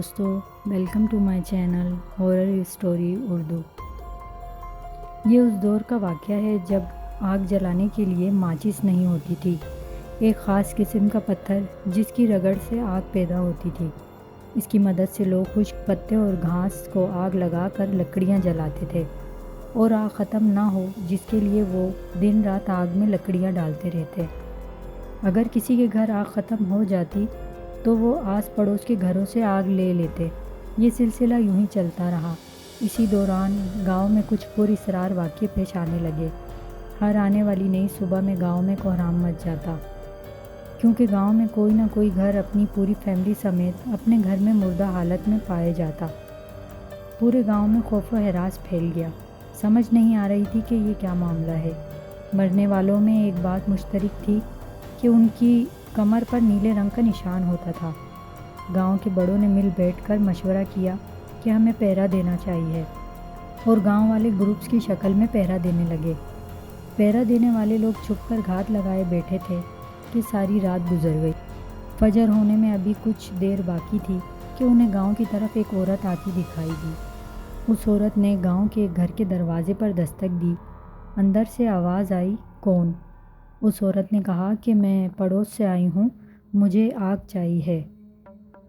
دوستو، welcome to my channel horror story Urdu. یہ اس دور کا واقعہ ہے جب آگ جلانے کے لیے ماچس نہیں ہوتی تھی، ایک خاص قسم کا پتھر جس کی رگڑ سے آگ پیدا ہوتی تھی۔ اس کی مدد سے لوگ خشک پتے اور گھاس کو آگ لگا کر لکڑیاں جلاتے تھے اور آگ ختم نہ ہو جس کے لیے وہ دن رات آگ میں لکڑیاں ڈالتے رہتے۔ اگر کسی کے گھر آگ ختم ہو جاتی تو وہ آس پڑوس کے گھروں سے آگ لے لیتے۔ یہ سلسلہ یوں ہی چلتا رہا۔ اسی دوران گاؤں میں کچھ پراسرار واقعے پیش آنے لگے۔ ہر آنے والی نئی صبح میں گاؤں میں کوہرام مچ جاتا، کیونکہ گاؤں میں کوئی نہ کوئی گھر اپنی پوری فیملی سمیت اپنے گھر میں مردہ حالت میں پائے جاتا۔ پورے گاؤں میں خوف و ہراس پھیل گیا۔ سمجھ نہیں آ رہی تھی کہ یہ کیا معاملہ ہے۔ مرنے والوں میں ایک بات مشترک تھی کہ ان کی کمر پر نیلے رنگ کا نشان ہوتا تھا۔ گاؤں کے بڑوں نے مل بیٹھ کر مشورہ کیا کہ ہمیں پہرا دینا چاہیے، اور گاؤں والے گروپس کی شکل میں پہرا دینے لگے۔ پہرا دینے والے لوگ چھپ کر گھات لگائے بیٹھے تھے کہ ساری رات گزر گئی۔ فجر ہونے میں ابھی کچھ دیر باقی تھی کہ انہیں گاؤں کی طرف ایک عورت آتی دکھائی دی۔ اس عورت نے گاؤں کے ایک گھر کے دروازے پر دستک دی۔ اندر سے آواز آئی، کون؟ اس عورت نے کہا کہ میں پڑوس سے آئی ہوں، مجھے آگ چاہیے ہے۔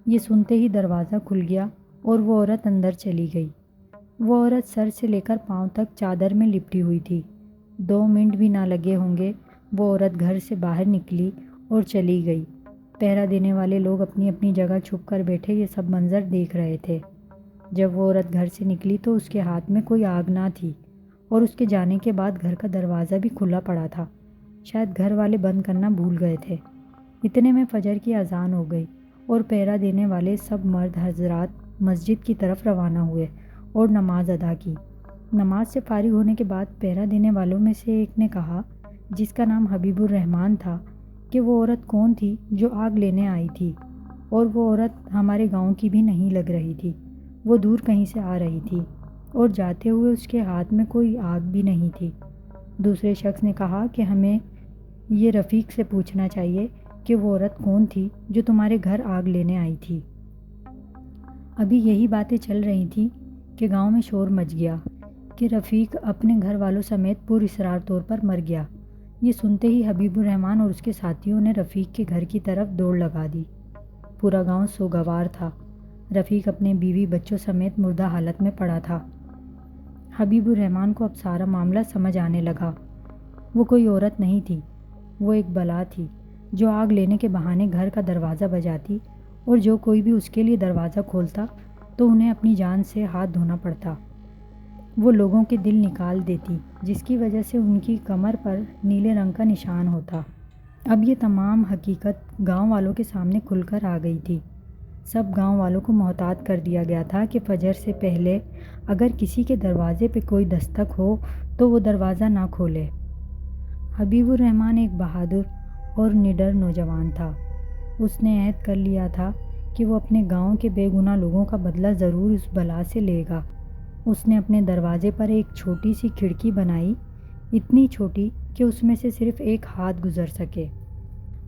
یہ سنتے ہی دروازہ کھل گیا اور وہ عورت اندر چلی گئی۔ وہ عورت سر سے لے کر پاؤں تک چادر میں لپٹی ہوئی تھی۔ 2 منٹ بھی نہ لگے ہوں گے، وہ عورت گھر سے باہر نکلی اور چلی گئی۔ پہرا دینے والے لوگ اپنی اپنی جگہ چھپ کر بیٹھے یہ سب منظر دیکھ رہے تھے۔ جب وہ عورت گھر سے نکلی تو اس کے ہاتھ میں کوئی آگ نہ تھی، اور اس کے جانے کے بعد گھر کا دروازہ بھی کھلا پڑا تھا۔ شاید گھر والے بند کرنا بھول گئے تھے۔ اتنے میں فجر کی اذان ہو گئی اور پہرا دینے والے سب مرد حضرات مسجد کی طرف روانہ ہوئے اور نماز ادا کی۔ نماز سے فارغ ہونے کے بعد پہرا دینے والوں میں سے ایک نے کہا، جس کا نام حبیب الرحمن تھا، کہ وہ عورت کون تھی جو آگ لینے آئی تھی، اور وہ عورت ہمارے گاؤں کی بھی نہیں لگ رہی تھی۔ وہ دور کہیں سے آ رہی تھی اور جاتے ہوئے اس کے ہاتھ میں کوئی آگ بھی نہیں تھی۔ دوسرے شخص نے کہا کہ ہمیں یہ رفیق سے پوچھنا چاہیے کہ وہ عورت کون تھی جو تمہارے گھر آگ لینے آئی تھی۔ ابھی یہی باتیں چل رہی تھیں کہ گاؤں میں شور مچ گیا کہ رفیق اپنے گھر والوں سمیت پراسرار طور پر مر گیا۔ یہ سنتے ہی حبیب الرحمن اور اس کے ساتھیوں نے رفیق کے گھر کی طرف دوڑ لگا دی۔ پورا گاؤں سوگوار تھا۔ رفیق اپنے بیوی بچوں سمیت مردہ حالت میں پڑا تھا۔ حبیب الرحمن کو اب سارا معاملہ سمجھ آنے لگا۔ وہ کوئی عورت نہیں تھی، وہ ایک بلا تھی جو آگ لینے کے بہانے گھر کا دروازہ بجاتی، اور جو کوئی بھی اس کے لیے دروازہ کھولتا تو انہیں اپنی جان سے ہاتھ دھونا پڑتا۔ وہ لوگوں کے دل نکال دیتی، جس کی وجہ سے ان کی کمر پر نیلے رنگ کا نشان ہوتا۔ اب یہ تمام حقیقت گاؤں والوں کے سامنے کھل کر آ گئی تھی۔ سب گاؤں والوں کو محتاط کر دیا گیا تھا کہ فجر سے پہلے اگر کسی کے دروازے پہ کوئی دستک ہو تو وہ دروازہ نہ کھولے۔ حبیب الرحمن ایک بہادر اور نڈر نوجوان تھا۔ اس نے عہد کر لیا تھا کہ وہ اپنے گاؤں کے بے گناہ لوگوں کا بدلہ ضرور اس بلا سے لے گا۔ اس نے اپنے دروازے پر ایک چھوٹی سی کھڑکی بنائی، اتنی چھوٹی کہ اس میں سے صرف ایک ہاتھ گزر سکے۔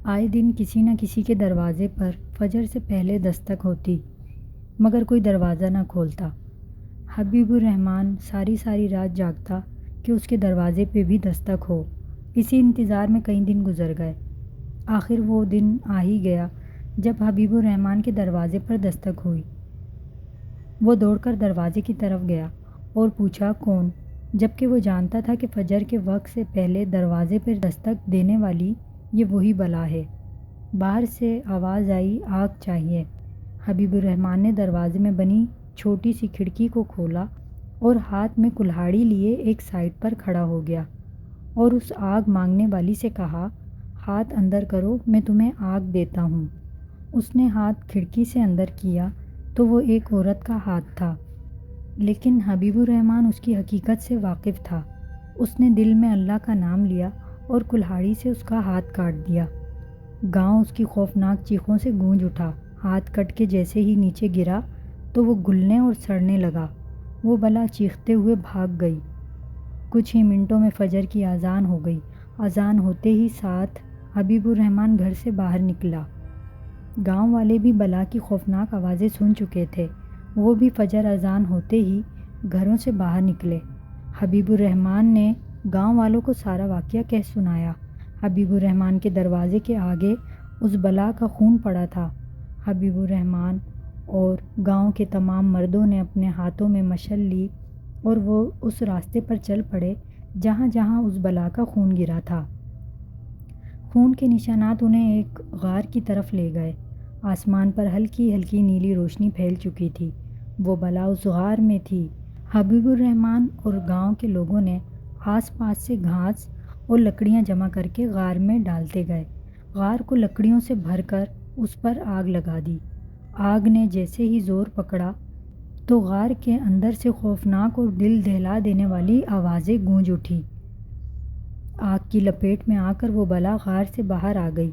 آئے دن کسی نہ کسی کے دروازے پر فجر سے پہلے دستک ہوتی، مگر کوئی دروازہ نہ کھولتا۔ حبیب الرحمن ساری رات جاگتا کہ اس کے دروازے پہ بھی دستک ہو۔ اسی انتظار میں کئی دن گزر گئے۔ آخر وہ دن آ ہی گیا جب حبیب الرحمن کے دروازے پر دستک ہوئی۔ وہ دوڑ کر دروازے کی طرف گیا اور پوچھا، کون؟ جبکہ وہ جانتا تھا کہ فجر کے وقت سے پہلے دروازے پر دستک دینے والی یہ وہی بلا ہے۔ باہر سے آواز آئی، آگ چاہیے۔ حبیب الرحمن نے دروازے میں بنی چھوٹی سی کھڑکی کو کھولا اور ہاتھ میں کلہاڑی لیے ایک سائڈ پر کھڑا ہو گیا اور اس آگ مانگنے والی سے کہا، ہاتھ اندر کرو، میں تمہیں آگ دیتا ہوں۔ اس نے ہاتھ کھڑکی سے اندر کیا تو وہ ایک عورت کا ہاتھ تھا، لیکن حبیب الرحمن اس کی حقیقت سے واقف تھا۔ اس نے دل میں اللہ کا نام لیا اور کلہاڑی سے اس کا ہاتھ کاٹ دیا۔ گاؤں اس کی خوفناک چیخوں سے گونج اٹھا۔ ہاتھ کٹ کے جیسے ہی نیچے گرا تو وہ گلنے اور سڑنے لگا۔ وہ بلا چیختے ہوئے بھاگ گئی۔ کچھ ہی منٹوں میں فجر کی اذان ہو گئی۔ اذان ہوتے ہی ساتھ حبیب الرحمن گھر سے باہر نکلا۔ گاؤں والے بھی بلا کی خوفناک آوازیں سن چکے تھے۔ وہ بھی فجر اذان ہوتے ہی گھروں سے باہر نکلے۔ حبیب الرحمن نے گاؤں والوں کو سارا واقعہ کہہ سنایا۔ حبیب الرحمن کے دروازے کے آگے اس بلا کا خون پڑا تھا۔ حبیب الرحمن اور گاؤں کے تمام مردوں نے اپنے ہاتھوں میں مشعل لی اور وہ اس راستے پر چل پڑے جہاں جہاں اس بلا کا خون گرا تھا۔ خون کے نشانات انہیں ایک غار کی طرف لے گئے۔ آسمان پر ہلکی ہلکی نیلی روشنی پھیل چکی تھی۔ وہ بلا اس غار میں تھی۔ حبیب الرحمن اور گاؤں کے لوگوں نے آس پاس سے گھاس اور لکڑیاں جمع کر کے غار میں ڈالتے گئے۔ غار کو لکڑیوں سے بھر کر اس پر آگ لگا دی۔ آگ نے جیسے ہی زور پکڑا تو غار کے اندر سے خوفناک اور دل دہلا دینے والی آوازیں گونج اٹھی۔ آگ کی لپیٹ میں آ کر وہ بلا غار سے باہر آ گئی۔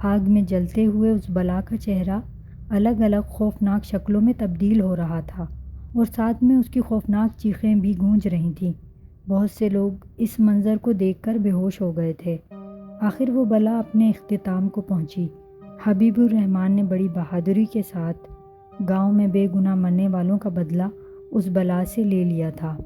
آگ میں جلتے ہوئے اس بلا کا چہرہ الگ الگ خوفناک شکلوں میں تبدیل ہو رہا تھا اور ساتھ میں اس کی خوفناک چیخیں بھی گونج رہی تھیں۔ بہت سے لوگ اس منظر کو دیکھ کر بے ہوش ہو گئے تھے۔ آخر وہ بلا اپنے اختتام کو پہنچی۔ حبیب الرحمن نے بڑی بہادری کے ساتھ گاؤں میں بے گناہ مرنے والوں کا بدلہ اس بلا سے لے لیا تھا۔